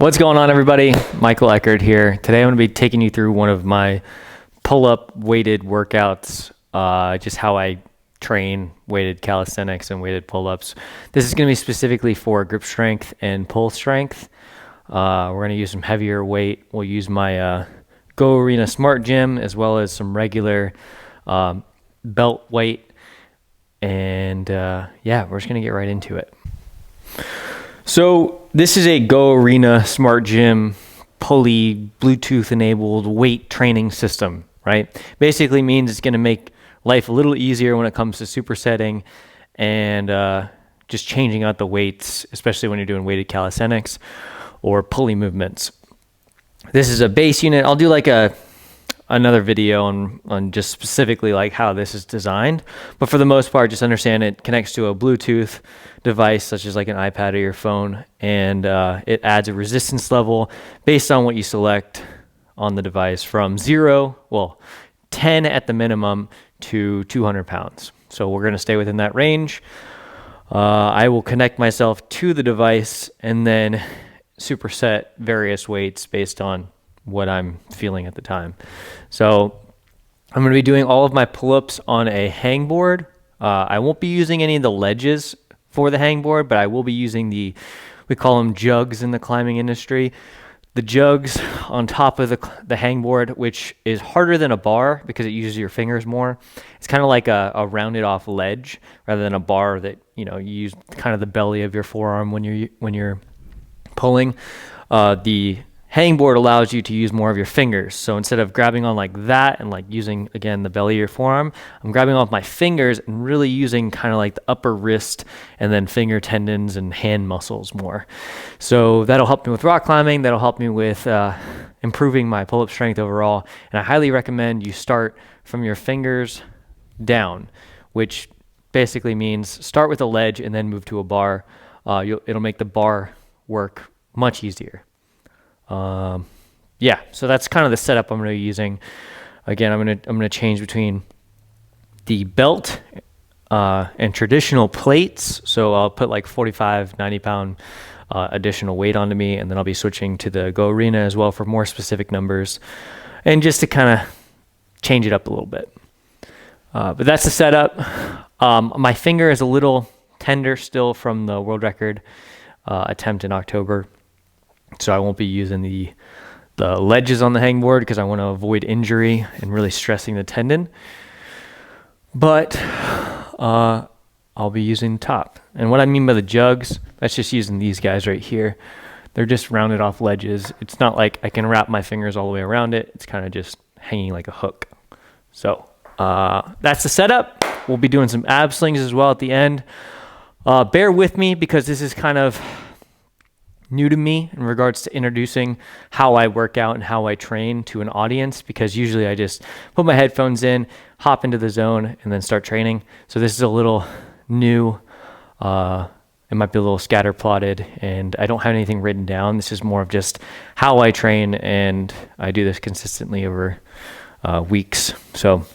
What's going on, everybody? Michael Eckert here. Today I'm going to be taking you through one of my pull-up weighted workouts, just how I train weighted calisthenics and weighted pull-ups. This is going to be specifically for grip strength and pull strength. We're going to use some heavier weight. We'll use my Go Arena Smart Gym as well as some regular belt weight. And yeah, we're just going to get right into it. So this is a Go Arena Smart Gym pulley Bluetooth enabled weight training system, right? Basically means it's going to make life a little easier when it comes to supersetting and just changing out the weights, especially when you're doing weighted calisthenics or pulley movements. This is a base unit. I'll do like another video on just specifically like how this is designed, but for the most part, just understand it connects to a Bluetooth device such as like an iPad or your phone, and it adds a resistance level based on what you select on the device from 10 at the minimum to 200 pounds. So we're going to stay within that range. I will connect myself to the device and then superset various weights based on what I'm feeling at the time. So I'm going to be doing all of my pull-ups on a hangboard. I won't be using any of the ledges for the hangboard, but I will be using we call them jugs in the climbing industry. The jugs on top of the hangboard, which is harder than a bar because it uses your fingers more. It's kind of like a rounded off ledge rather than a bar that, you use kind of the belly of your forearm when you're pulling. The hangboard allows you to use more of your fingers. So instead of grabbing on like that and like using, again, the belly of your forearm, I'm grabbing on with my fingers and really using kind of like the upper wrist and then finger tendons and hand muscles more. So that'll help me with rock climbing. That'll help me with improving my pull-up strength overall. And I highly recommend you start from your fingers down, which basically means start with a ledge and then move to a bar. It'll make the bar work much easier. Yeah, so that's kind of the setup I'm going to be using. Again, I'm going to change between the belt and traditional plates. So I'll put like 45, 90 pound additional weight onto me, and then I'll be switching to the Go Arena as well for more specific numbers and just to kind of change it up a little bit. But that's the setup. My finger is a little tender still from the world record attempt in October. So I won't be using the ledges on the hangboard because I want to avoid injury and really stressing the tendon. But I'll be using top. And what I mean by the jugs, that's just using these guys right here. They're just rounded off ledges. It's not like I can wrap my fingers all the way around it. It's kind of just hanging like a hook. So that's the setup. We'll be doing some ab slings as well at the end. Bear with me because this is kind of new to me in regards to introducing how I work out and how I train to an audience, because usually I just put my headphones in, hop into the zone, and then start training. So this is a little new. It might be a little scatter plotted, and I don't have anything written down. This is more of just how I train, and I do this consistently over weeks. So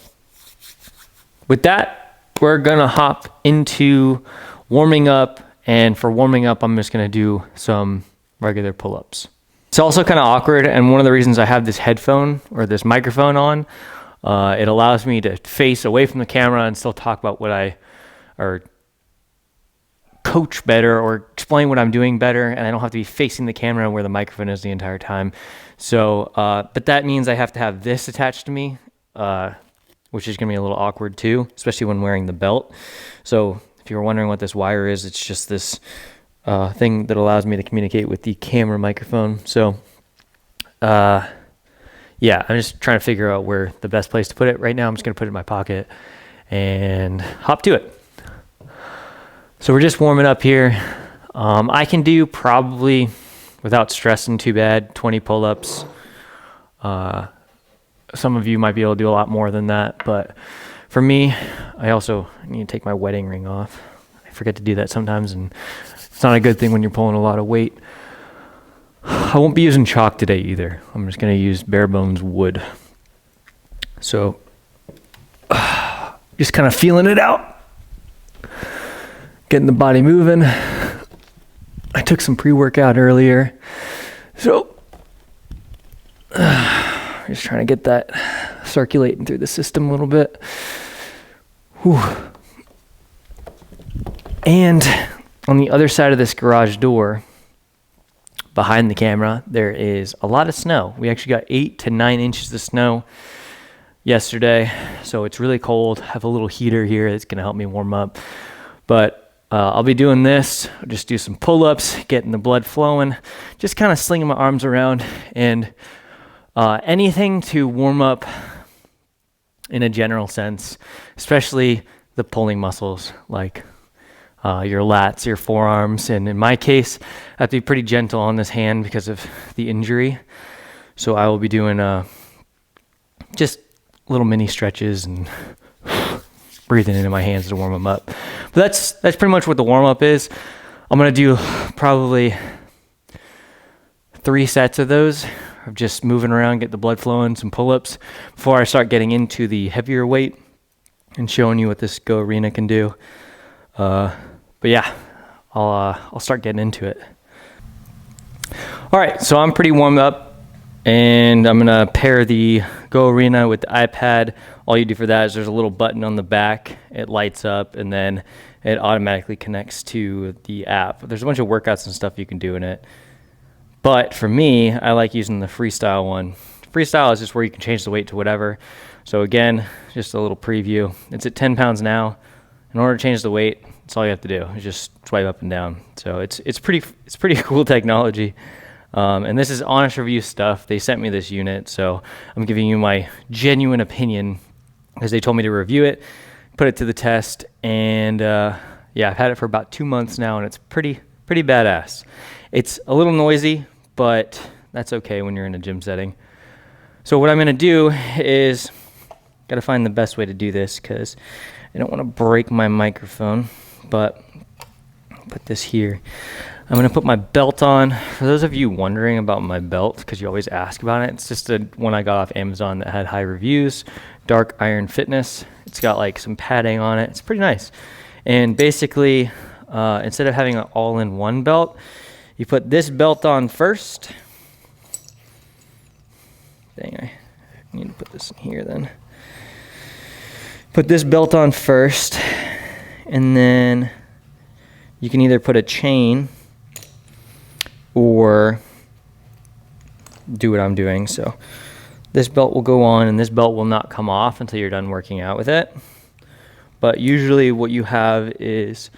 with that, we're gonna hop into warming up. And for warming up, I'm just gonna do some regular pull-ups. It's also kind of awkward, and one of the reasons I have this headphone or this microphone on, it allows me to face away from the camera and still talk about or coach better or explain what I'm doing better, and I don't have to be facing the camera where the microphone is the entire time. So, but that means I have to have this attached to me, which is gonna be a little awkward too, especially when wearing the belt. So, if you're wondering what this wire is, it's just this thing that allows me to communicate with the camera microphone. So, yeah, I'm just trying to figure out where the best place to put it. Right now, I'm just going to put it in my pocket and hop to it. So we're just warming up here. I can do probably, without stressing too bad, 20 pull-ups. Some of you might be able to do a lot more than that, but for me, I also need to take my wedding ring off. I forget to do that sometimes, and it's not a good thing when you're pulling a lot of weight. I won't be using chalk today either. I'm just going to use bare bones wood. So, just kind of feeling it out. Getting the body moving. I took some pre-workout earlier. So, just trying to get that circulating through the system a little bit. Whew. And on the other side of this garage door, behind the camera, there is a lot of snow. We actually got 8 to 9 inches of snow yesterday, so it's really cold. I have a little heater here that's going to help me warm up. But I'll be doing this. I'll just do some pull-ups, getting the blood flowing, just kind of slinging my arms around, and anything to warm up in a general sense, especially the pulling muscles like your lats, your forearms, and in my case, I have to be pretty gentle on this hand because of the injury. So I will be doing just little mini stretches and breathing into my hands to warm them up. But that's pretty much what the warm up is. I'm gonna do probably 3 sets of those, of just moving around, get the blood flowing, some pull-ups before I start getting into the heavier weight and showing you what this Go Arena can do. But yeah, I'll start getting into it. All right, so I'm pretty warmed up, and I'm gonna pair the Go Arena with the iPad. All you do for that is there's a little button on the back. It lights up, and then it automatically connects to the app. There's a bunch of workouts and stuff you can do in it. But for me, I like using the freestyle one. Freestyle is just where you can change the weight to whatever. So again, just a little preview. It's at 10 pounds now. In order to change the weight, that's all you have to do. Is just swipe up and down. So it's pretty cool technology. And this is honest review stuff. They sent me this unit, so I'm giving you my genuine opinion because they told me to review it, put it to the test, and yeah, I've had it for about 2 months now, and it's pretty badass. It's a little noisy, but that's okay when you're in a gym setting. So what I'm gonna do is, gotta find the best way to do this because I don't want to break my microphone, but put this here. I'm gonna put my belt on. For those of you wondering about my belt, because you always ask about it, it's just one I got off Amazon that had high reviews, Dark Iron Fitness. It's got like some padding on it. It's pretty nice. And basically, instead of having an all-in-one belt, you put this belt on first. Dang, I need to put this in here then. Put this belt on first, and then you can either put a chain or do what I'm doing. So this belt will go on, and this belt will not come off until you're done working out with it. But usually what you have is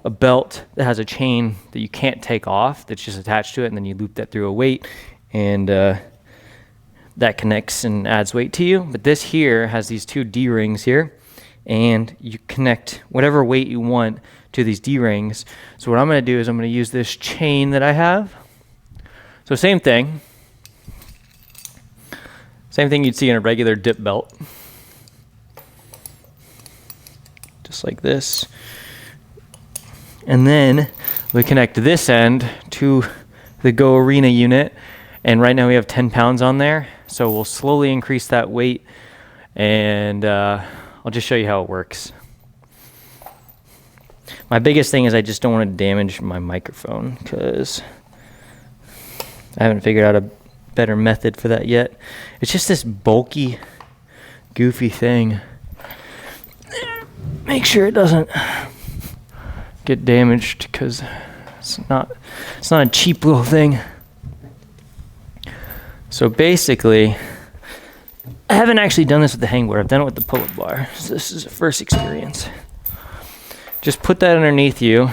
a belt that has a chain that you can't take off that's just attached to it, and then you loop that through a weight, and that connects and adds weight to you. But this here has these 2 D-rings here, and you connect whatever weight you want to these D-rings. So what I'm going to do is I'm going to use this chain that I have. So same thing you'd see in a regular dip belt, just like this. And then we connect this end to the Go Arena unit, and right now we have 10 pounds on there, so we'll slowly increase that weight, and I'll just show you how it works. My biggest thing is I just don't want to damage my microphone because I haven't figured out a better method for that yet. It's just this bulky, goofy thing. Make sure it doesn't get damaged because it's not a cheap little thing. So basically, I haven't actually done this with the Hangboard. I've done it with the pull-up bar. So this is a first experience. Just put that underneath you.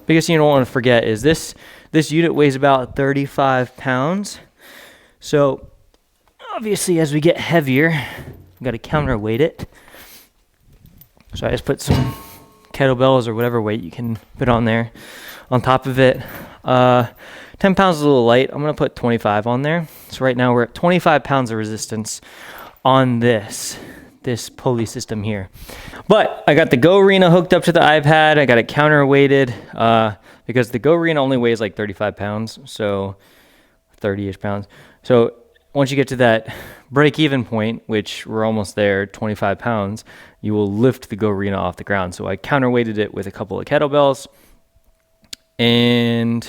Biggest thing you don't want to forget is this unit weighs about 35 pounds. So obviously as we get heavier, we've got to counterweight it. So I just put some kettlebells or whatever weight you can put on there on top of it. 10 pounds is a little light. I'm going to put 25 on there. So right now we're at 25 pounds of resistance on this pulley system here. But I got the Go Arena hooked up to the iPad. I got it counterweighted because the Go Arena only weighs like 35 pounds, so 30-ish pounds. So once you get to that break-even point, which we're almost there, 25 pounds, you will lift the Go Arena off the ground. So I counterweighted it with a couple of kettlebells, and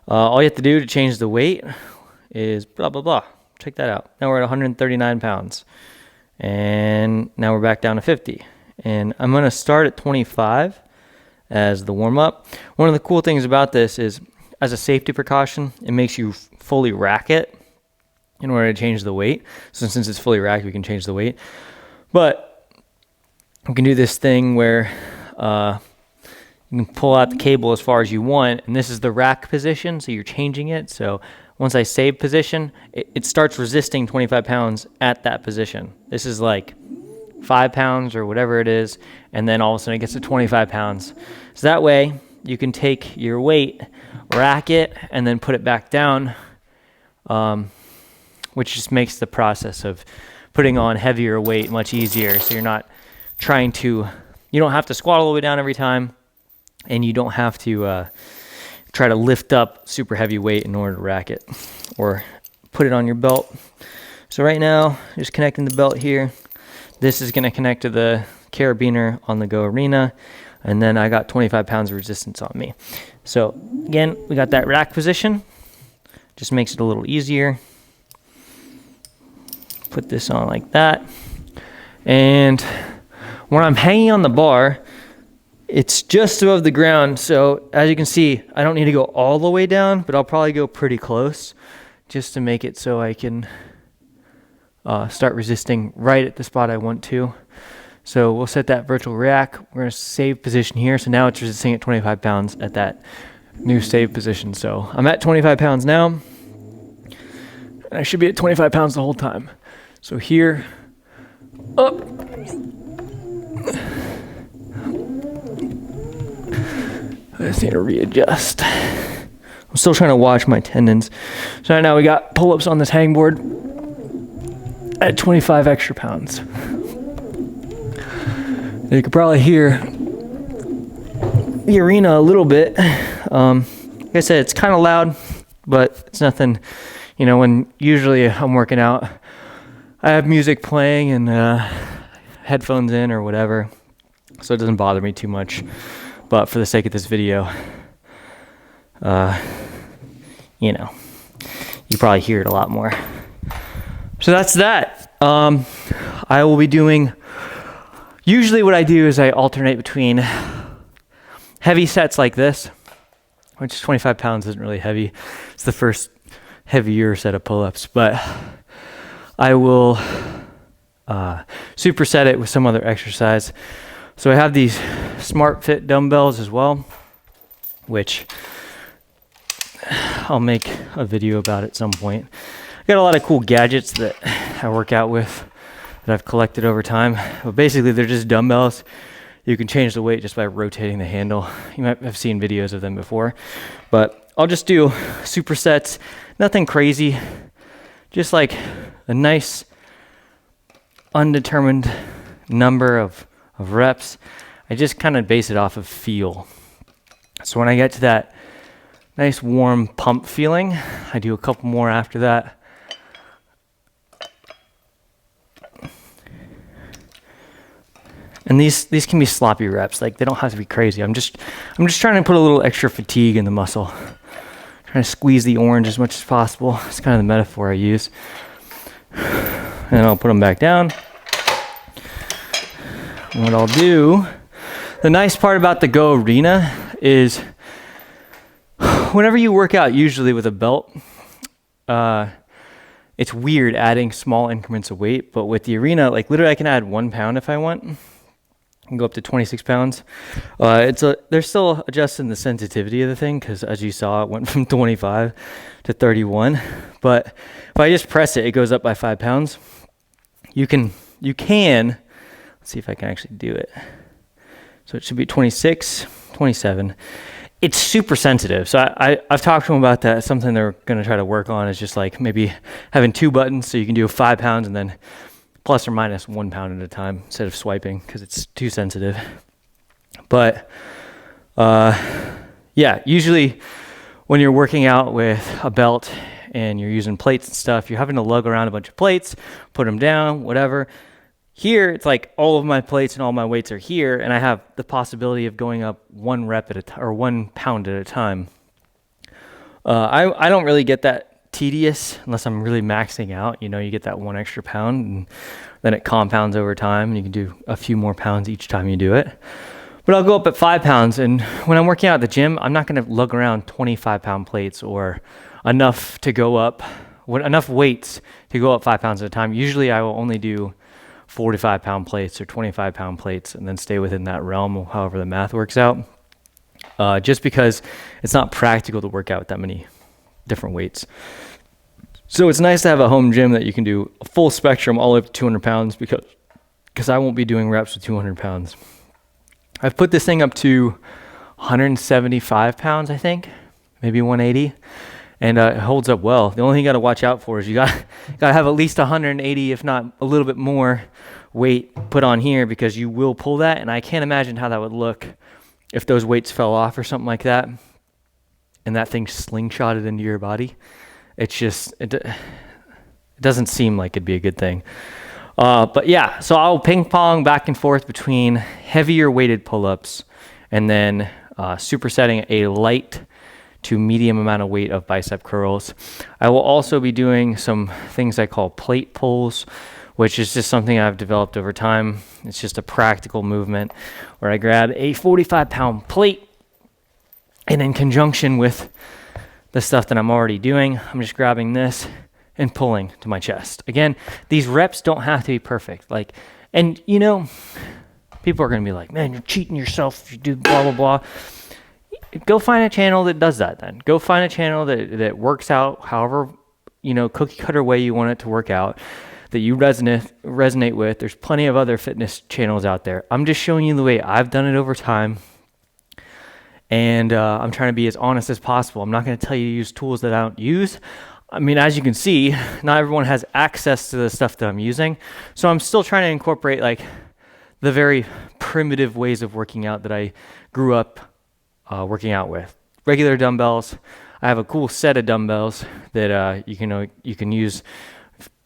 All you have to do to change the weight is blah, blah, blah. Check that out. Now we're at 139 pounds. And now we're back down to 50. And I'm going to start at 25 as the warm-up. One of the cool things about this is, as a safety precaution, it makes you fully rack it in order to change the weight. So since it's fully racked, we can change the weight. But we can do this thing where you can pull out the cable as far as you want, and this is the rack position, so you're changing it. So once I save position, it starts resisting 25 pounds at that position. This is like 5 pounds or whatever it is, and then all of a sudden it gets to 25 pounds. So that way you can take your weight, rack it, and then put it back down, which just makes the process of putting on heavier weight much easier. So you're not trying to, you don't have to squat all the way down every time, and you don't have to try to lift up super heavy weight in order to rack it or put it on your belt. So right now, just connecting the belt here. This is going to connect to the carabiner on the Go Arena, and then I got 25 pounds of resistance on me. So again, we got that rack position. Just makes it a little easier. Put this on like that. And when I'm hanging on the bar, it's just above the ground. So as you can see, I don't need to go all the way down, but I'll probably go pretty close just to make it so I can start resisting right at the spot I want to. So we'll set that virtual rack. We're going to save position here. So now it's resisting at 25 pounds at that new save position. So I'm at 25 pounds now, and I should be at 25 pounds the whole time. So here, up. I just need to readjust. I'm still trying to watch my tendons. So right now we got pull-ups on this hangboard at 25 extra pounds. You can probably hear the arena a little bit. Like I said, it's kind of loud, but it's nothing, you know, when usually I'm working out, I have music playing and headphones in or whatever, so it doesn't bother me too much. But for the sake of this video, you know, you probably hear it a lot more. So that's that. I will be doing, usually what I do is I alternate between heavy sets like this, which 25 pounds isn't really heavy. It's the first heavier set of pull-ups, but I will superset it with some other exercise. So I have these Smart Fit dumbbells as well, which I'll make a video about at some point. I got a lot of cool gadgets that I work out with that I've collected over time. But basically, they're just dumbbells. You can change the weight just by rotating the handle. You might have seen videos of them before. But I'll just do supersets, nothing crazy, just like a nice undetermined number of reps. I just kind of base it off of feel. So when I get to that nice warm pump feeling, I do a couple more after that. And these can be sloppy reps, like they don't have to be crazy. I'm just trying to put a little extra fatigue in the muscle. Trying to squeeze the orange as much as possible. It's kind of the metaphor I use. And I'll put them back down. And what I'll do, the nice part about the Go Arena is whenever you work out usually with a belt, it's weird adding small increments of weight, but with the Arena, like literally I can add 1 pound if I want. I can go up to 26 pounds. They're still adjusting the sensitivity of the thing because as you saw, it went from 25 to 31. But if I just press it, it goes up by 5 pounds. You can, let's see if I can actually do it. So it should be 26, 27. It's super sensitive. So I've talked to them about that. Something they're going to try to work on is just like maybe having 2 buttons so you can do 5 pounds and then plus or minus 1 pound at a time instead of swiping because it's too sensitive. But yeah, usually when you're working out with a belt and you're using plates and stuff, you're having to lug around a bunch of plates, put them down, whatever. Here, it's like all of my plates and all my weights are here, and I have the possibility of going up 1 rep at a time or 1 pound at a time. I don't really get that tedious unless I'm really maxing out. You know, you get that 1 extra pound and then it compounds over time and you can do a few more pounds each time you do it. But I'll go up at 5 pounds, and when I'm working out at the gym, I'm not going to lug around 25-pound plates or enough weights to go up 5 pounds at a time. Usually I will only do 45-pound plates or 25-pound plates and then stay within that realm of however the math works out. Just because it's not practical to work out with that many different weights. So it's nice to have a home gym that you can do a full spectrum all up to 200 pounds because I won't be doing reps with 200 pounds. I've put this thing up to 175 pounds, I think, maybe 180, and it holds up well. The only thing you got to watch out for is you got to have at least 180, if not a little bit more weight put on here, because you will pull that, and I can't imagine how that would look if those weights fell off or something like that, and that thing slingshotted into your body. It's just, it doesn't seem like it'd be a good thing. But yeah, so I'll ping pong back and forth between heavier weighted pull-ups and then supersetting a light to medium amount of weight of bicep curls. I will also be doing some things I call plate pulls, which is just something I've developed over time. It's just a practical movement where I grab a 45-pound plate, and in conjunction with the stuff that I'm already doing, I'm just grabbing this and pulling to my chest. Again, these reps don't have to be perfect. And you know, people are going to be like, man, you're cheating yourself if you do blah, blah, blah. Go find a channel that does that then. Go find a channel that works out however, you know, cookie cutter way you want it to work out, that you resonate with. There's plenty of other fitness channels out there. I'm just showing you the way I've done it over time. And I'm trying to be as honest as possible. I'm not going to tell you to use tools that I don't use. I mean, as you can see, not everyone has access to the stuff that I'm using. So I'm still trying to incorporate like the very primitive ways of working out that I grew up working out with. Regular dumbbells. I have a cool set of dumbbells that you can use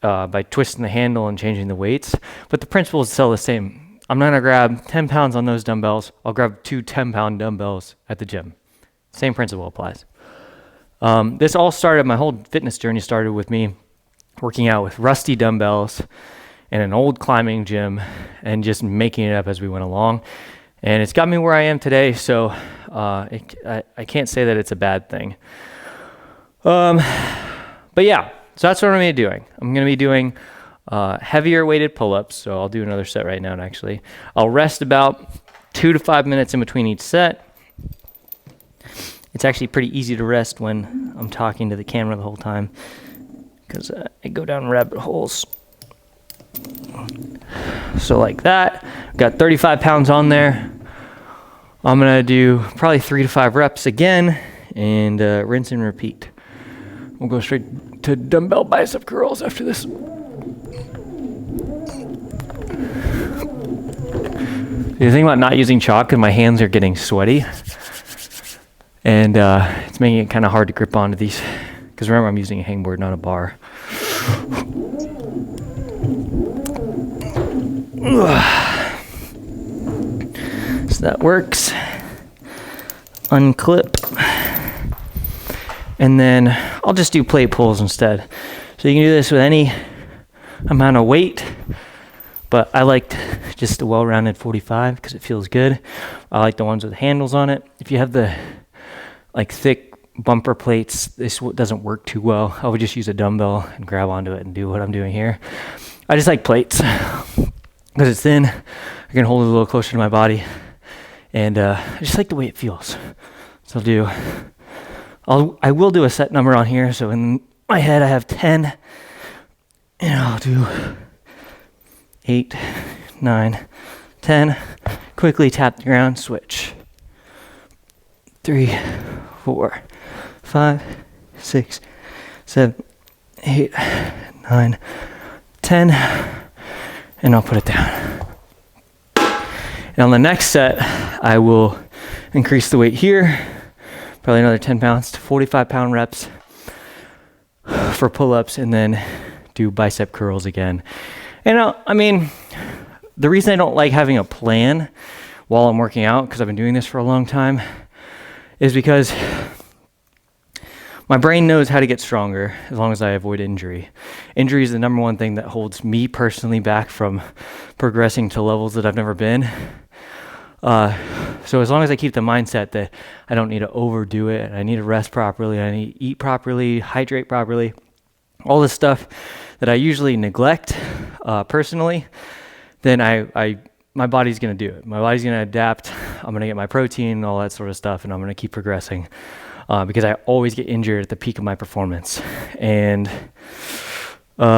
by twisting the handle and changing the weights. But the principle is still the same. I'm not going to grab 10 pounds on those dumbbells. I'll grab 2 10-pound dumbbells at the gym. Same principle applies. This all started, my whole fitness journey started with me working out with rusty dumbbells in an old climbing gym and just making it up as we went along. And it's got me where I am today, so I can't say that it's a bad thing. But yeah, so that's what I'm going to be doing. I'm going to be doing heavier weighted pull-ups, so I'll do another set right now, actually. I'll rest about 2 to 5 minutes in between each set. It's actually pretty easy to rest when I'm talking to the camera the whole time because I go down rabbit holes. So like that, got 35 pounds on there. I'm gonna do probably 3 to 5 reps again and rinse and repeat. We'll go straight to dumbbell bicep curls after this. The thing about not using chalk is my hands are getting sweaty. And it's making it kind of hard to grip onto these. Because remember, I'm using a hangboard, not a bar. So that works. Unclip. And then I'll just do plate pulls instead. So you can do this with any amount of weight. But I liked just a well-rounded 45 because it feels good. I like the ones with handles on it. If you have the like thick bumper plates, this doesn't work too well. I would just use a dumbbell and grab onto it and do what I'm doing here. I just like plates because it's thin. I can hold it a little closer to my body, and I just like the way it feels. So I will do a set number on here. So in my head, I have 10, and I'll do 8, 9, 10. Quickly tap the ground, switch. 3, 4, 5, 6, 7, 8, 9, 10, and I'll put it down. And on the next set, I will increase the weight here, probably another 10 pounds to 45-pound reps for pull-ups, and then do bicep curls again. And I mean, the reason I don't like having a plan while I'm working out, because I've been doing this for a long time, is because my brain knows how to get stronger as long as I avoid injury. Injury is the number one thing that holds me personally back from progressing to levels that I've never been. So as long as I keep the mindset that I don't need to overdo it, I need to rest properly, I need to eat properly, hydrate properly, all this stuff that I usually neglect personally, then my body's going to do it. My body's going to adapt. I'm going to get my protein, all that sort of stuff, and I'm going to keep progressing because I always get injured at the peak of my performance. And but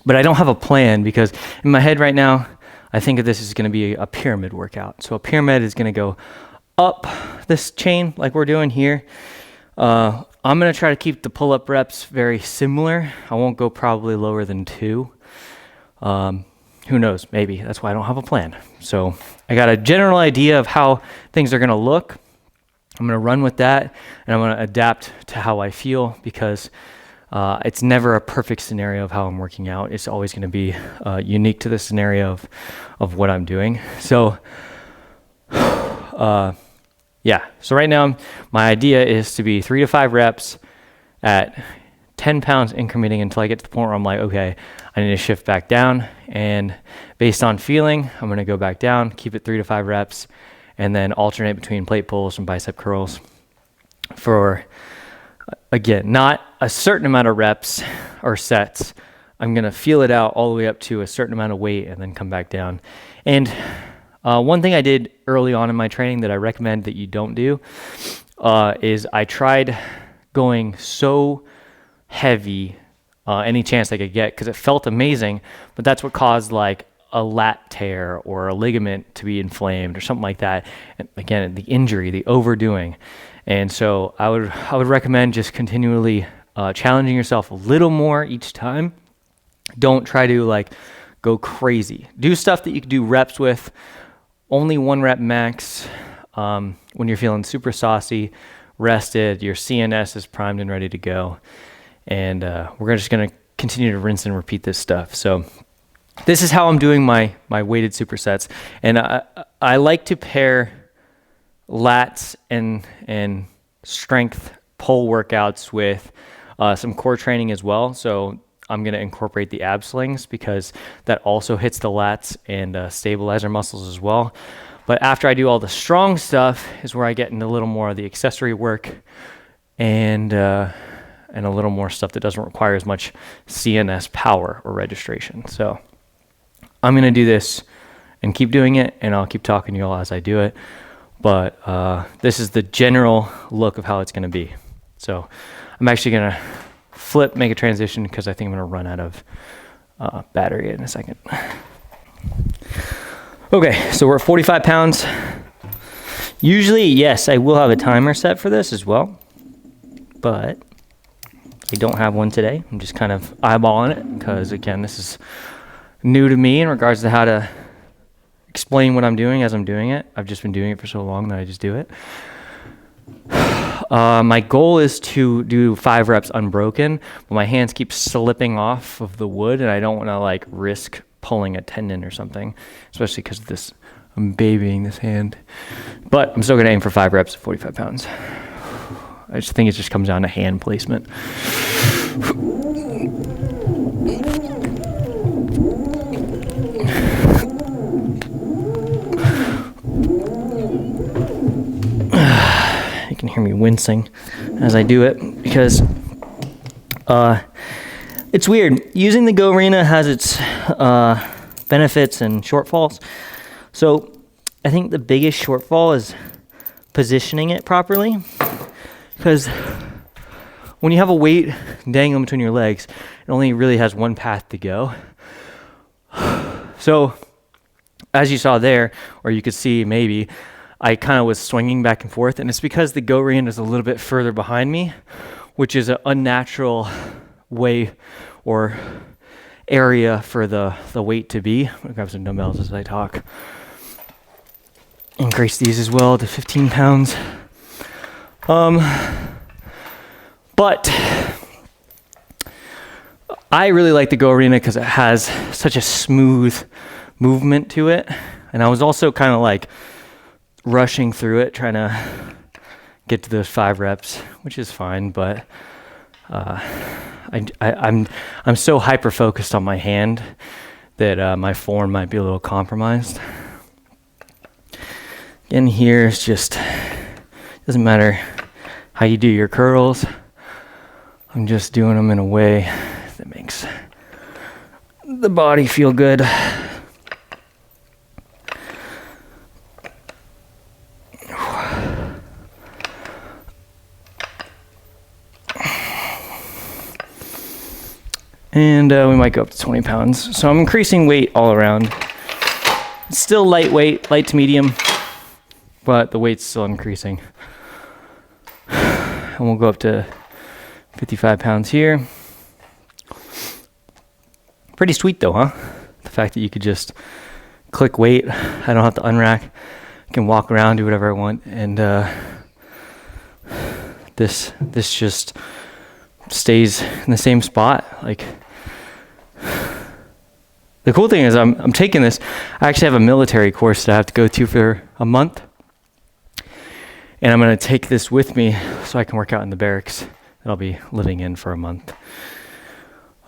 I don't have a plan because in my head right now, I think of this as going to be a pyramid workout. So a pyramid is going to go up this chain like we're doing here. I'm going to try to keep the pull-up reps very similar. I won't go probably lower than 2. Who knows? Maybe. That's why I don't have a plan. So I got a general idea of how things are going to look. I'm going to run with that, and I'm going to adapt to how I feel because it's never a perfect scenario of how I'm working out. It's always going to be unique to the scenario of what I'm doing. So, yeah. So right now, my idea is to be 3 to 5 reps at 10 pounds incrementing until I get to the point where I'm like, okay, I need to shift back down. And based on feeling, I'm going to go back down, keep it 3 to 5 reps, and then alternate between plate pulls and bicep curls for, again, not a certain amount of reps or sets. I'm going to feel it out all the way up to a certain amount of weight and then come back down. And one thing I did early on in my training that I recommend that you don't do is I tried going so heavy any chance I could get because it felt amazing, but that's what caused like a lat tear or a ligament to be inflamed or something like that. And again, the injury, the overdoing. And so I would recommend just continually challenging yourself a little more each time. Don't try to like go crazy. Do stuff that you can do reps with. Only 1 rep max when you're feeling super saucy, rested, your CNS is primed and ready to go. And we're just going to continue to rinse and repeat this stuff. So this is how I'm doing my weighted supersets. And I like to pair lats and strength pull workouts with some core training as well. So I'm going to incorporate the ab slings because that also hits the lats and stabilizer muscles as well. But after I do all the strong stuff is where I get into a little more of the accessory work and a little more stuff that doesn't require as much CNS power or registration. So I'm going to do this and keep doing it, and I'll keep talking to you all as I do it. But this is the general look of how it's going to be. So I'm actually going to make a transition because I think I'm going to run out of battery in a second. Okay, so we're at 45 pounds. Usually, yes, I will have a timer set for this as well, but I don't have one today. I'm just kind of eyeballing it because, again, this is new to me in regards to how to explain what I'm doing as I'm doing it. I've just been doing it for so long that I just do it. My goal is to do 5 reps unbroken, but my hands keep slipping off of the wood, and I don't want to like risk pulling a tendon or something, especially because of this. I'm babying this hand, but I'm still going to aim for 5 reps at 45 pounds. I just think it just comes down to hand placement. You can hear me wincing as I do it because it's weird. Using the Go Arena has its benefits and shortfalls. So I think the biggest shortfall is positioning it properly, because when you have a weight dangling between your legs, it only really has one path to go. So as you saw there, or you could see maybe, I kind of was swinging back and forth, and it's because the Go Arena is a little bit further behind me, which is an unnatural way or area for the weight to be. I'm gonna grab some dumbbells as I talk. Increase these as well to 15 pounds. But I really like the Go Arena because it has such a smooth movement to it. And I was also kind of like rushing through it, trying to get to those 5 reps, which is fine, but I'm so hyper focused on my hand that my form might be a little compromised. In here, it's just doesn't matter how you do your curls. I'm just doing them in a way that makes the body feel good. And we might go up to 20 pounds. So I'm increasing weight all around. It's still lightweight, light to medium, but the weight's still increasing. And we'll go up to 55 pounds here. Pretty sweet though, huh? The fact that you could just click weight. I don't have to unrack. I can walk around, do whatever I want. And this just stays in the same spot. Like, the cool thing is I'm taking this. I actually have a military course that I have to go to for a month, and I'm going to take this with me so I can work out in the barracks that I'll be living in for a month.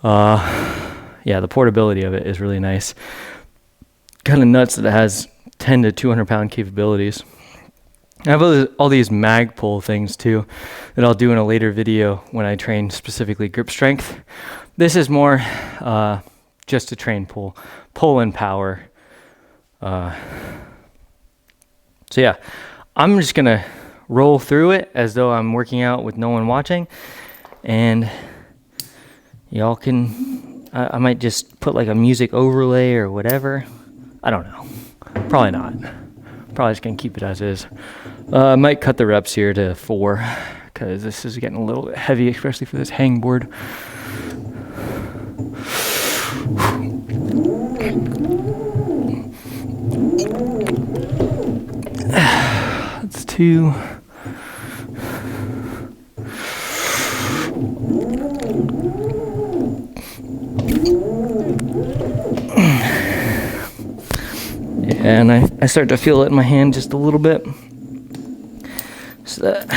Yeah, the portability of it is really nice. Kind of nuts that it has 10 to 200 pound capabilities. I have all these mag pull things too that I'll do in a later video when I train specifically grip strength. This is more just to train pull and power. So yeah, I'm just gonna roll through it as though I'm working out with no one watching, and y'all can, I might just put like a music overlay or whatever. I don't know, probably not. Probably just gonna keep it as is. I might cut the reps here to 4 because this is getting a little bit heavy, especially for this hangboard. That's 2. And I start to feel it in my hand just a little bit. So that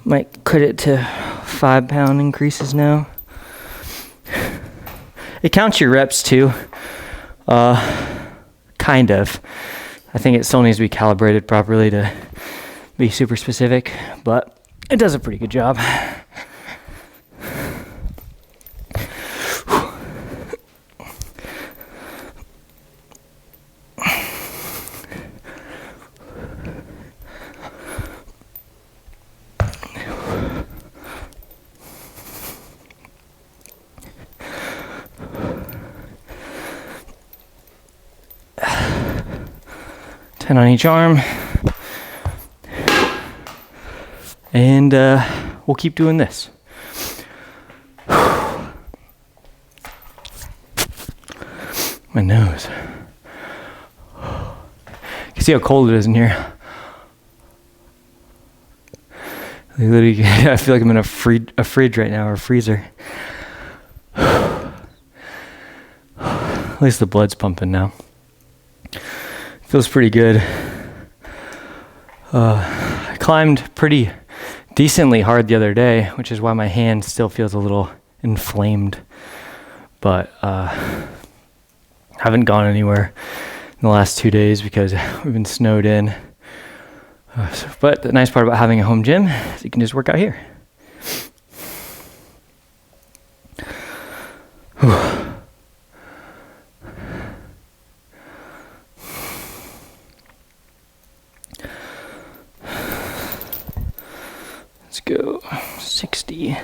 might cut it to 5 pound increases now. It counts your reps too. Kind of. I think it still needs to be calibrated properly to be super specific, but it does a pretty good job. On each arm, and we'll keep doing this. My nose. You can see how cold it is in here. Literally, I feel like I'm in a fridge right now, or a freezer. At least the blood's pumping now. Feels pretty good. I climbed pretty decently hard the other day, which is why my hand still feels a little inflamed. But haven't gone anywhere in the last 2 days because we've been snowed in. But the nice part about having a home gym is you can just work out here. Let's go 60.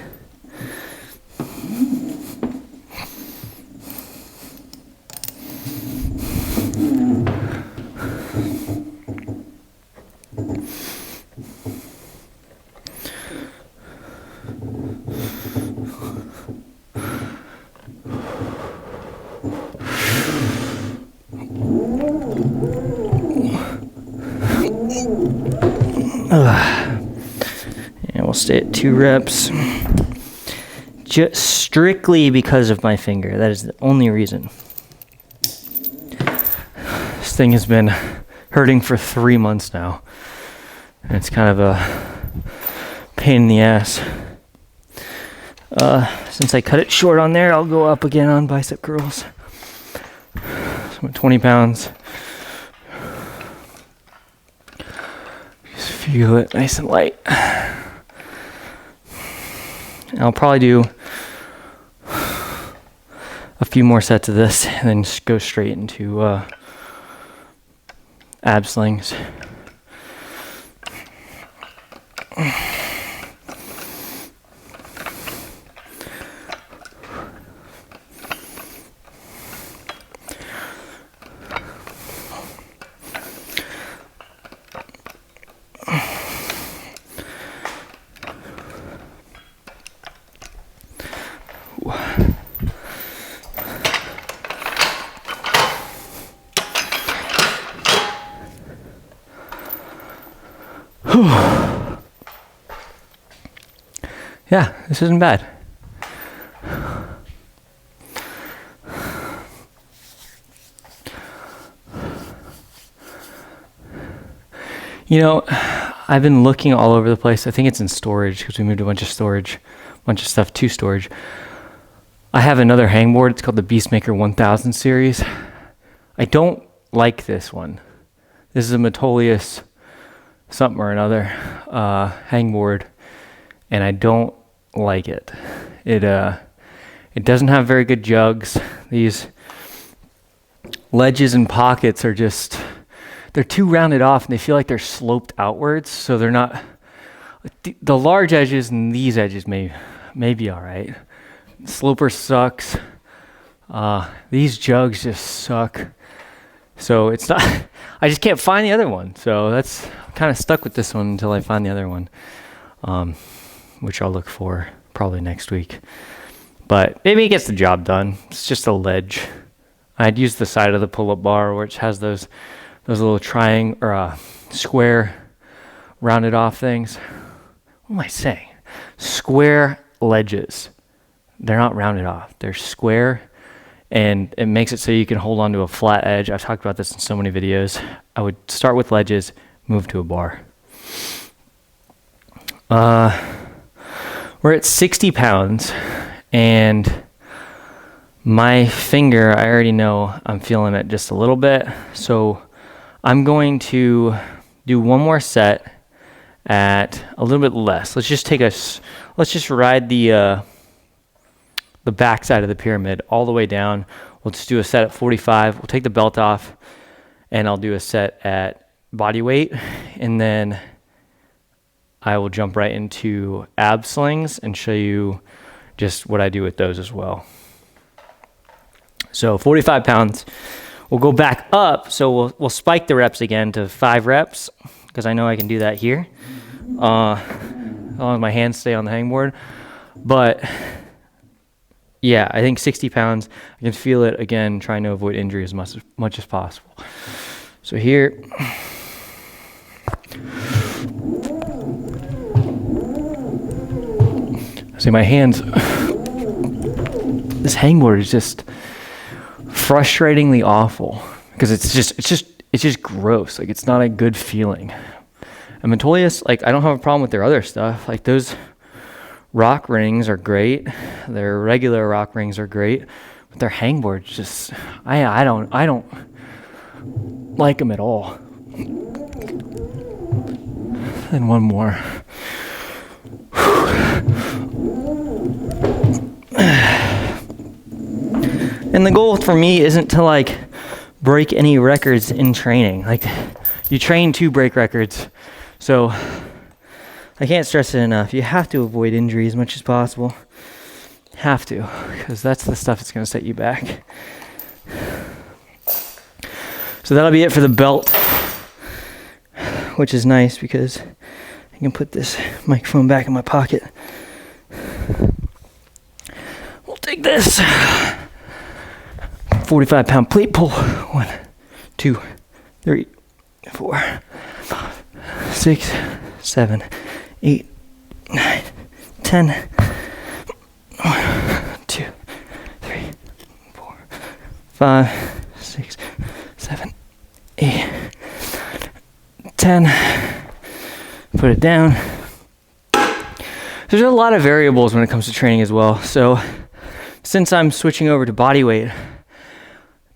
And we'll stay at 2 reps. Just strictly because of my finger. That is the only reason. This thing has been hurting for 3 months now. And it's kind of a pain in the ass. Since I cut it short on there, I'll go up again on bicep curls. So I'm at 20 pounds. Just feel it nice and light. And I'll probably do a few more sets of this and then just go straight into ab slings. Yeah, this isn't bad. You know, I've been looking all over the place. I think it's in storage because we moved a bunch of stuff to storage. I have another hangboard. It's called the Beastmaker 1000 series. I don't like this one. This is a Metolius something or another hangboard, and I don't like it. It doesn't have very good jugs. These ledges and pockets are just, they're too rounded off and they feel like they're sloped outwards, so they're not, the large edges and these edges may be all right. Sloper sucks. These jugs just suck. So it's not, I just can't find the other one. So that's kind of stuck with this one until I find the other one, which I'll look for probably next week. But maybe it gets the job done. It's just a ledge. I'd use the side of the pull-up bar, which has those little triangle or square rounded off things. What am I saying? Square ledges. They're not rounded off. They're square, and it makes it so you can hold onto a flat edge. I've talked about this in so many videos. I would start with ledges, move to a bar. We're at 60 pounds, and my finger, I already know I'm feeling it just a little bit. So I'm going to do one more set at a little bit less. Let's just ride the back side of the pyramid all the way down. We'll just do a set at 45. We'll take the belt off, and I'll do a set at body weight, and then I will jump right into ab slings and show you just what I do with those as well. So 45 pounds. We'll go back up, so we'll spike the reps again to 5 reps, because I know I can do that here. As long as my hands stay on the hangboard. But yeah, I think 60 pounds, I can feel it again, trying to avoid injury as much as possible. So here, see my hands, this hangboard is just frustratingly awful because it's just gross. Like, it's not a good feeling. And Metolius, like, I don't have a problem with their other stuff. Like, those rock rings are great. Their regular rock rings are great, but their hangboards just, I don't like them at all. And one more. And the goal for me isn't to like break any records in training. Like, you train to break records. So I can't stress it enough. You have to avoid injury as much as possible. Have to, because that's the stuff that's going to set you back. So that'll be it for the belt, which is nice because I can put this microphone back in my pocket. We'll take this 45-pound plate pull. 1, 2, 3, 4, 5, 6, 7, 8, 9, 10. 1, 2, 3, 4, 5, 6, 7, 8, 10. put it down. There's a lot of variables when it comes to training as well. So since I'm switching over to body weight,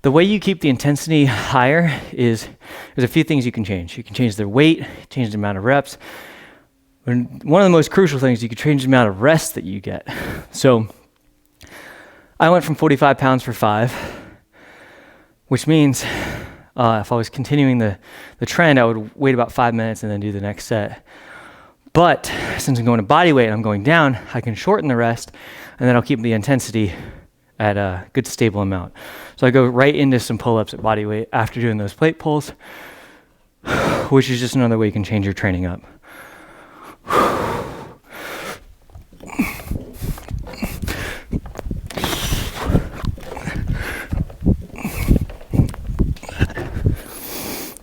the way you keep the intensity higher is there's a few things you can change. You can change the weight, change the amount of reps. And one of the most crucial things, you can change the amount of rest that you get. So I went from 45 pounds for 5, which means if I was continuing the trend, I would wait about 5 minutes and then do the next set. But since I'm going to body weight and I'm going down, I can shorten the rest, and then I'll keep the intensity at a good stable amount. So I go right into some pull-ups at body weight after doing those plate pulls, which is just another way you can change your training up.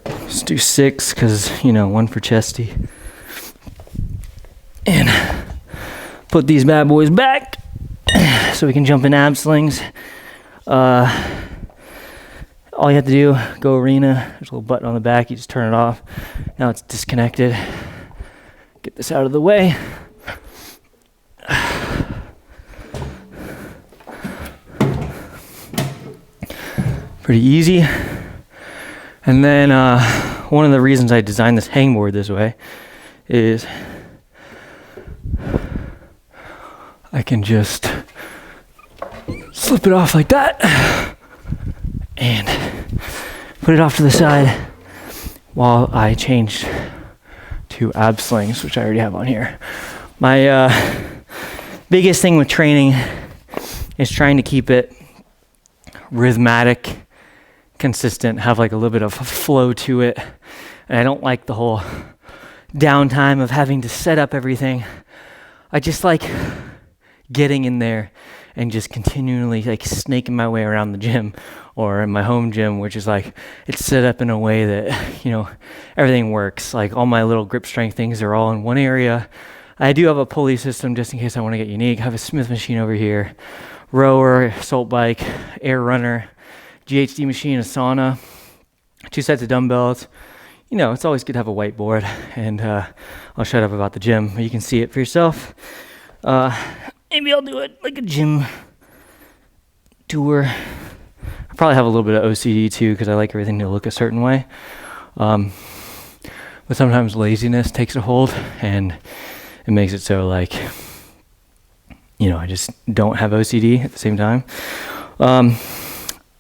Let's do 6 because, 1 for chesty. And put these bad boys back so we can jump in ab slings. All you have to do, go arena. There's a little button on the back. You just turn it off. Now it's disconnected. Get this out of the way. Pretty easy. And then one of the reasons I designed this hangboard this way is I can just slip it off like that and put it off to the side while I change to ab slings, which I already have on here. My biggest thing with training is trying to keep it rhythmic, consistent, have like a little bit of flow to it. And I don't like the whole downtime of having to set up everything. I just like getting in there and just continually like snaking my way around the gym, or in my home gym, which is like it's set up in a way that everything works. Like all my little grip strength things are all in one area. I do have a pulley system just in case I want to get unique. I have a Smith machine over here, rower, assault bike, air runner, GHD machine, a sauna, 2 sets of dumbbells. It's always good to have a whiteboard, and I'll shut up about the gym. You can see it for yourself. Maybe I'll do it like a gym tour. I probably have a little bit of OCD too, because I like everything to look a certain way. But sometimes laziness takes a hold, and it makes it so I just don't have OCD at the same time.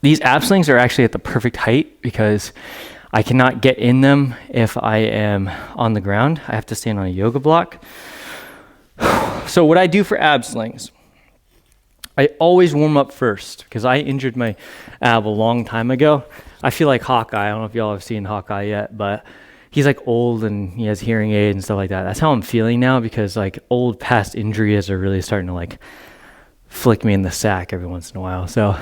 These ab slings are actually at the perfect height because I cannot get in them if I am on the ground. I have to stand on a yoga block. So what I do for ab slings, I always warm up first because I injured my ab a long time ago. I feel like Hawkeye. I don't know if y'all have seen Hawkeye yet, but he's like old and he has hearing aids and stuff like that. That's how I'm feeling now, because like old past injuries are really starting to like flick me in the sack every once in a while. So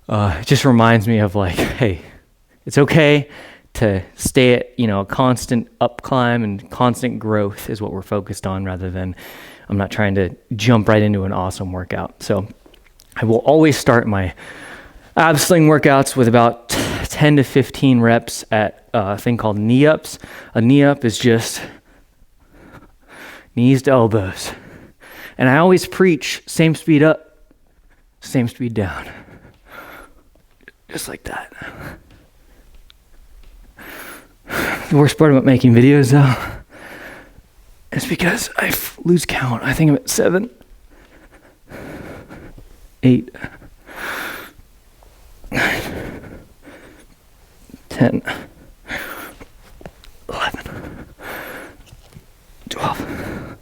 it just reminds me of like, hey, it's okay to stay at, a constant up climb, and constant growth is what we're focused on, rather than I'm not trying to jump right into an awesome workout. So I will always start my ab sling workouts with about 10 to 15 reps at a thing called knee ups. A knee up is just knees to elbows. And I always preach same speed up, same speed down. Just like that. The worst part about making videos though is because I lose count. I think I'm at 7, 8, 9, 10, 11, 12,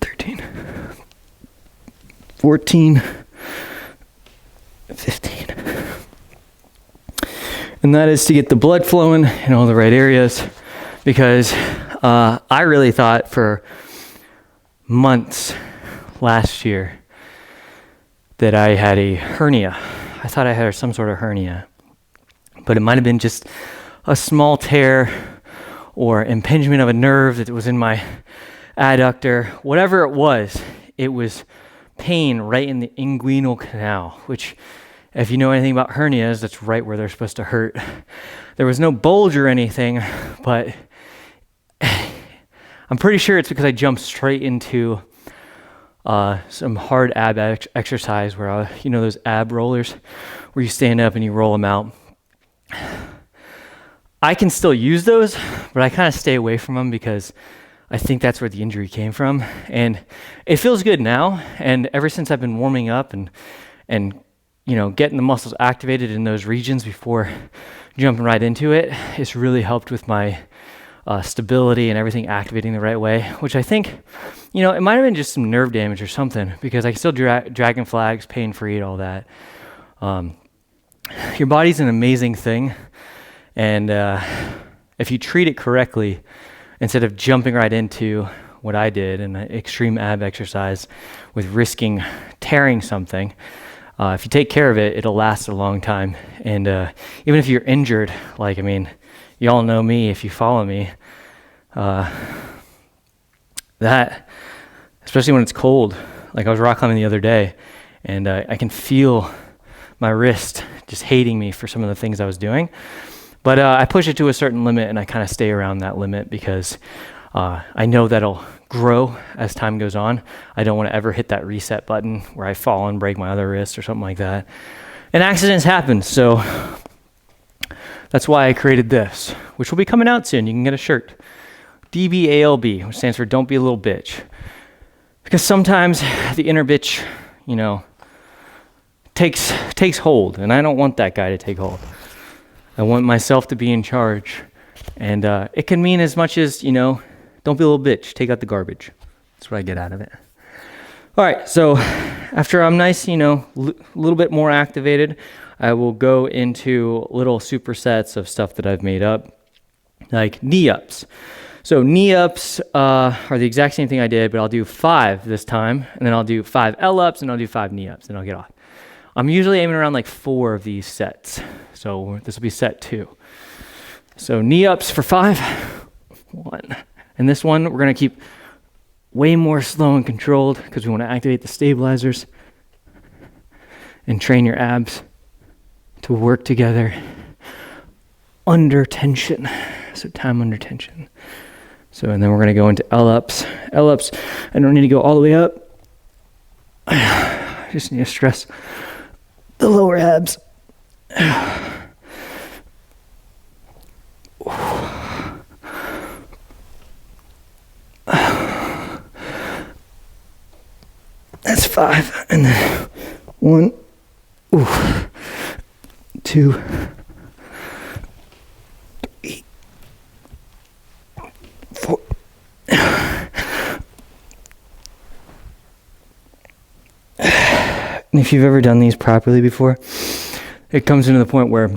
13, 14, 15. And that is to get the blood flowing in all the right areas, because I really thought for months last year that I had a hernia. I thought I had some sort of hernia, but it might have been just a small tear or impingement of a nerve that was in my adductor. Whatever it was pain right in the inguinal canal, which, if you know anything about hernias, that's right where they're supposed to hurt. There was no bulge or anything, but I'm pretty sure it's because I jumped straight into some hard ab exercise where, you know, those ab rollers where you stand up and you roll them out. I can still use those, but I kind of stay away from them because I think that's where the injury came from. And it feels good now. And ever since I've been warming up and you know, getting the muscles activated in those regions before jumping right into it, it's really helped with my stability and everything activating the right way, which I think, you know, it might have been just some nerve damage or something, because I can still dragon flags, pain-free, all that. Your body's an amazing thing. And if you treat it correctly, instead of jumping right into what I did, an extreme ab exercise with risking tearing something, if you take care of it, it'll last a long time. And even if you're injured, like, I mean, you all know me if you follow me, that, especially when it's cold, like I was rock climbing the other day, and I can feel my wrist just hating me for some of the things I was doing. But I push it to a certain limit, and I kind of stay around that limit because I know that'll grow as time goes on. I don't want to ever hit that reset button where I fall and break my other wrist or something like that. And accidents happen, so that's why I created this, which will be coming out soon. You can get a shirt. DBALB, which stands for Don't Be a Little Bitch. Because sometimes the inner bitch, you know, takes hold, and I don't want that guy to take hold. I want myself to be in charge. And it can mean as much as, you know, don't be a little bitch, take out the garbage. That's what I get out of it. All right, so after I'm nice, you know, a little bit more activated, I will go into little supersets of stuff that I've made up, like knee ups. So knee ups are the exact same thing I did, but I'll do 5 this time, and then I'll do 5 L ups, and I'll do 5 knee ups, and I'll get off. I'm usually aiming around like 4 of these sets. So this will be set 2. So knee ups for 5, 1. And this one, we're gonna keep way more slow and controlled because we wanna activate the stabilizers and train your abs to work together under tension. So time under tension. So, and then we're gonna go into L ups. L ups, I don't need to go all the way up. I just need to stress the lower abs. That's 5, and then 1, 2, 3, 4. And if you've ever done these properly before, it comes into the point where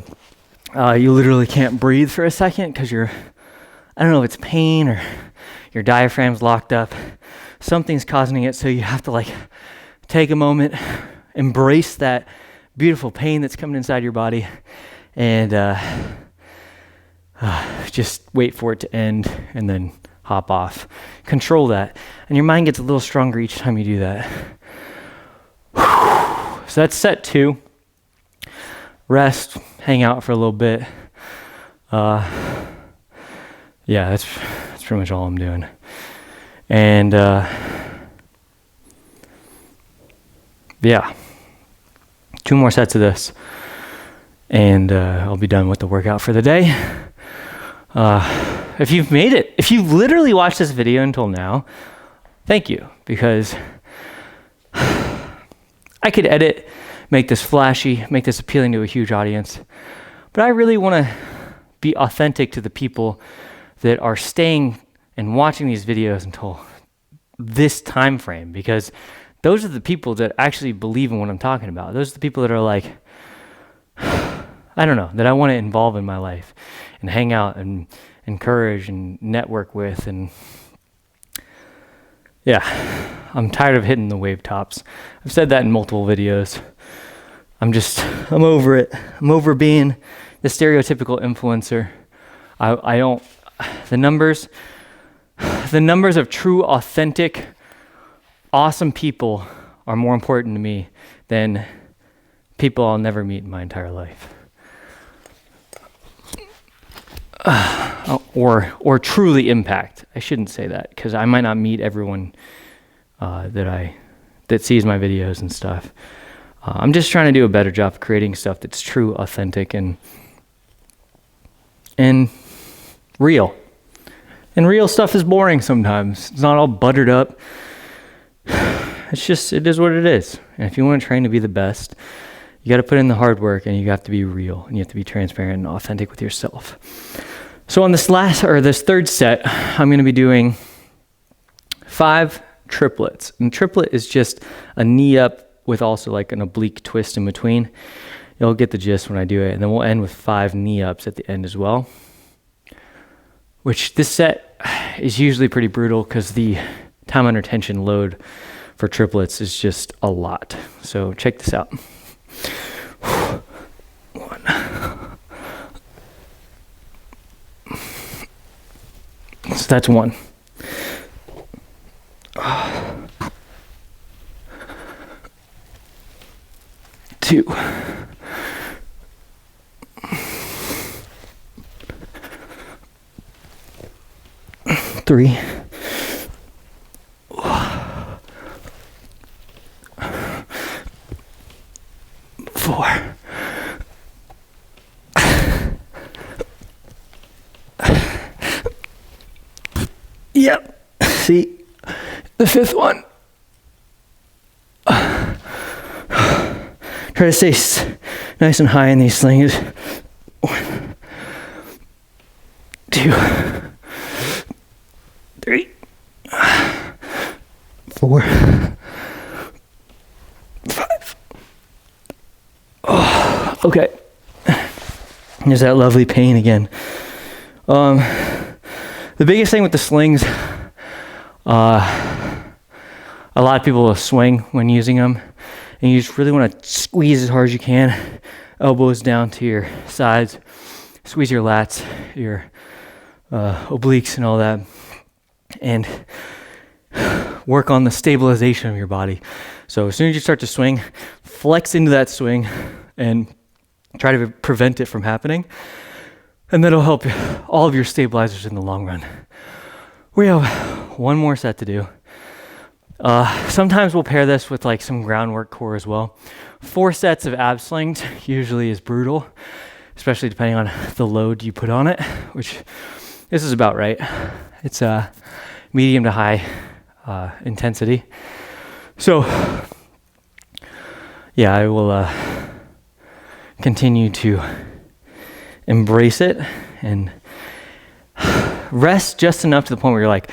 you literally can't breathe for a second because I don't know if it's pain or your diaphragm's locked up. Something's causing it, so you have to like take a moment, embrace that beautiful pain that's coming inside your body, and just wait for it to end and then hop off. Control that. And your mind gets a little stronger each time you do that. So that's set 2. Rest, hang out for a little bit. Yeah, that's pretty much all I'm doing. And yeah, 2 more sets of this, and I'll be done with the workout for the day. If you've made it, if you've literally watched this video until now, thank you, because I could edit, make this flashy, make this appealing to a huge audience, but I really want to be authentic to the people that are staying and watching these videos until this time frame, because those are the people that actually believe in what I'm talking about. Those are the people that are like, I don't know, that I want to involve in my life and hang out and encourage and network with. And yeah, I'm tired of hitting the wave tops. I've said that in multiple videos. I'm over it. I'm over being the stereotypical influencer. The numbers of true, authentic, awesome people are more important to me than people I'll never meet in my entire life. or truly impact. I shouldn't say that because I might not meet everyone that sees my videos and stuff. I'm just trying to do a better job of creating stuff that's true, authentic, and real. And real stuff is boring sometimes. It's not all buttered up. It is what it is. And if you want to train to be the best, you got to put in the hard work, and you have to be real, and you have to be transparent and authentic with yourself. So on this third set, I'm going to be doing 5 triplets. And triplet is just a knee up with also like an oblique twist in between. You'll get the gist when I do it. And then we'll end with 5 knee ups at the end as well. Which this set is usually pretty brutal because the time under tension load for triplets is just a lot. So check this out. 1. So that's 1. 2. 3. 4. 5. Yep. See, the 5th one. Try to stay nice and high in these slings. 1, 2, 3, 4, 5. Oh, okay. There's that lovely pain again. The biggest thing with the slings, a lot of people will swing when using them, and you just really want to squeeze as hard as you can, elbows down to your sides, squeeze your lats, your obliques and all that, and work on the stabilization of your body. So as soon as you start to swing, flex into that swing and try to prevent it from happening, and that'll help all of your stabilizers in the long run. We have 1 more set to do. Sometimes we'll pair this with like some groundwork core as well. 4 sets of ab slings usually is brutal, especially depending on the load you put on it, which this is about right. It's medium to high intensity. So yeah, I will continue to embrace it and rest just enough to the point where you're like,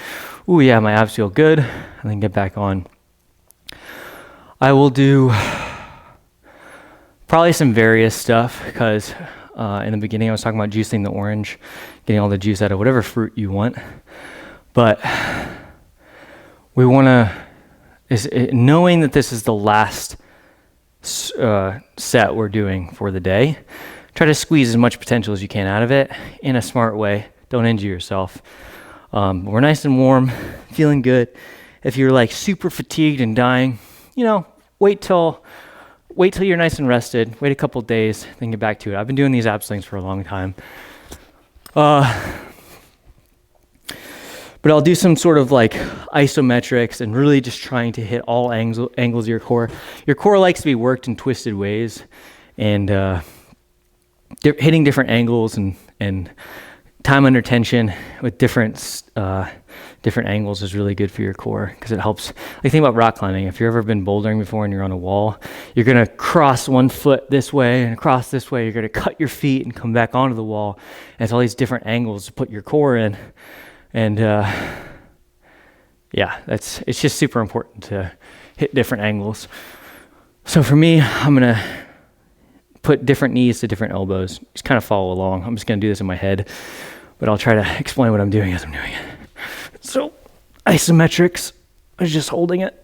ooh, yeah, my abs feel good, and then get back on. I will do probably some various stuff because in the beginning I was talking about juicing the orange, getting all the juice out of whatever fruit you want. But we want to, knowing that this is the last set we're doing for the day, try to squeeze as much potential as you can out of it in a smart way. Don't injure yourself. We're nice and warm, feeling good. If you're like super fatigued and dying, wait till you're nice and rested. Wait a couple days, then get back to it. I've been doing these ab slings for a long time. But I'll do some sort of like isometrics and really just trying to hit all angles of your core. Your core likes to be worked in twisted ways, and hitting different angles and time under tension with different angles is really good for your core because it helps. Like, think about rock climbing. If you've ever been bouldering before and you're on a wall, you're going to cross one foot this way and across this way. You're going to cut your feet and come back onto the wall. And it's all these different angles to put your core in. And it's just super important to hit different angles. So for me, I'm going to put different knees to different elbows. Just kind of follow along. I'm just going to do this in my head, but I'll try to explain what I'm doing as I'm doing it. So, isometrics is just holding it.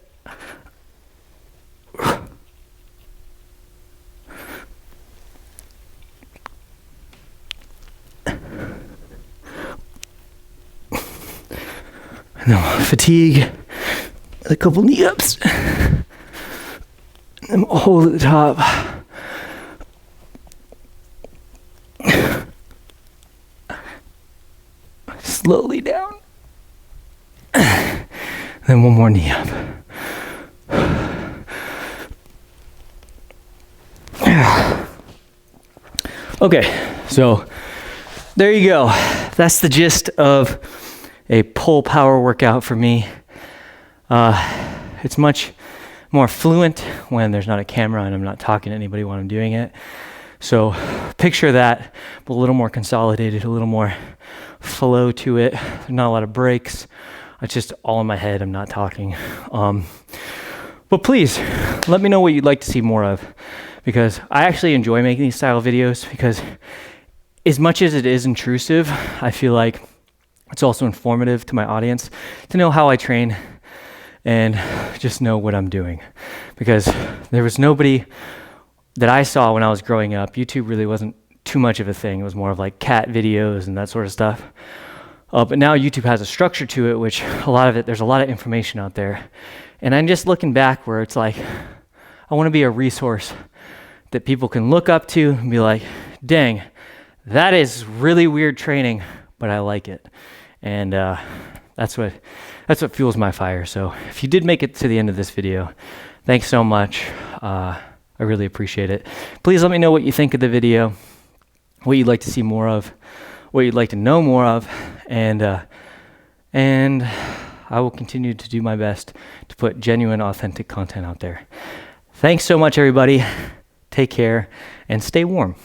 And then fatigue, a couple knee ups, and then we'll hold at the top. slowly down. Then one more knee up. Okay, so there you go. That's the gist of a pull power workout for me. It's much more fluent when there's not a camera and I'm not talking to anybody while I'm doing it. So picture that, but a little more consolidated, a little more flow to it. There's not a lot of breaks. It's just all in my head. I'm not talking. But please let me know what you'd like to see more of, because I actually enjoy making these style videos, because as much as it is intrusive, I feel like it's also informative to my audience to know how I train and just know what I'm doing. Because there was nobody that I saw when I was growing up. YouTube really wasn't too much of a thing. It was more of like cat videos and that sort of stuff. But now YouTube has a structure to it, which there's a lot of information out there. And I'm just looking back where it's like, I want to be a resource that people can look up to and be like, dang, that is really weird training, but I like it. And that's what fuels my fire. So if you did make it to the end of this video, thanks so much. I really appreciate it. Please let me know what you think of the video, what you'd like to see more of, what you'd like to know more of, and I will continue to do my best to put genuine, authentic content out there. Thanks so much, everybody. Take care and stay warm.